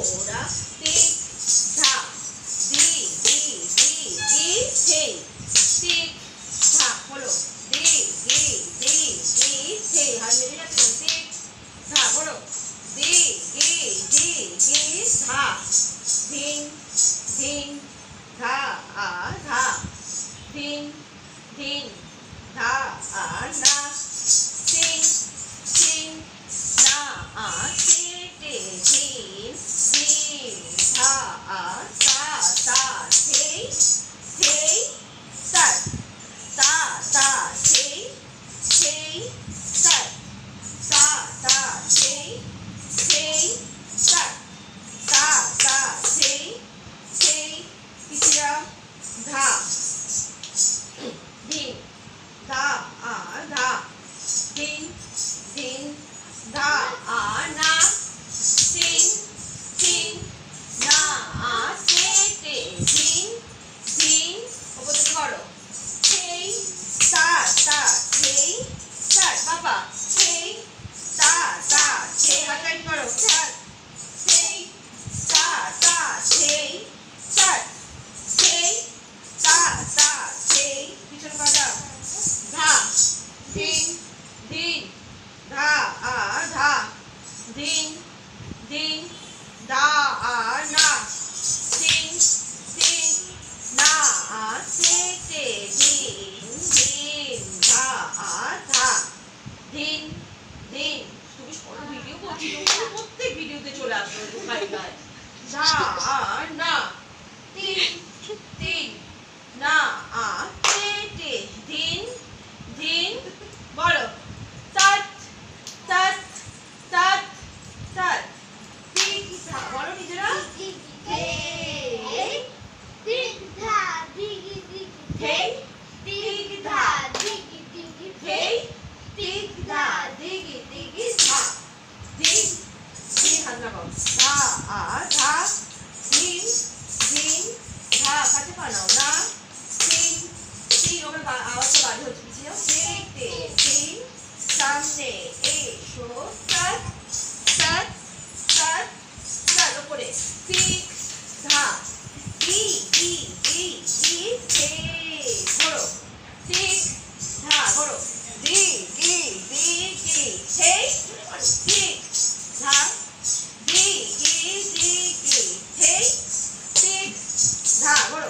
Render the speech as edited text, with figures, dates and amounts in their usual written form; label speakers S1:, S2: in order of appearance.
S1: ঘোড়া টিক ধা দি দি দি দি সেই টিক ধা বলো দি দি দি দি সেই হাত মেরে যাচ্ছে টিক ধা বলো দি দি দি দি ধা ধিন ধিন ধা আ ধা ধিন ধিন ধা আ না সিং সিং না আ সে টে ধিন ধিন ধা আ তা তা সেই সেই সাত তা তা সেই সেই সাত তা তা সেই সেই সাত তা তা সেই সেই পিছিয়ে ধা ধিন ধা আ ধা ধিন ধিন ধা আ না সিং সিং না আ সে টে ধিন ধিন ওপর থেকে করো সেই তা তা সেই সাত বাবা সেই তা তা সেই হাত টাইট করো সাত সেই তা তা সেই সাত সেই তা তা সেই পিছনে কাটা ধা ধিন ধিন ধা আ ধা ধিন ধিন ধা আ না সিং সিং না আ সে টে ধিন ধিন ধা আ ধা ধিন ধিন তুমি সব ভিডিও করছি প্রত্যেক ভিডিওতে চলে আসো গায়ে গায়ে ধা আ না তিন তিন না আ সে টে ধিন ধিন বলো তত তত তত তত ঠিক বলো নিজেরা সামনে এসো সৎ সৎ সৎ সৎ ওপরে পিক ধা দি দি দি দি হে ঘোরো পিক ধা ঘোরো দি দি দি দি হে পিক ধা দি দি দি দি হে পিক ধা ঘোরো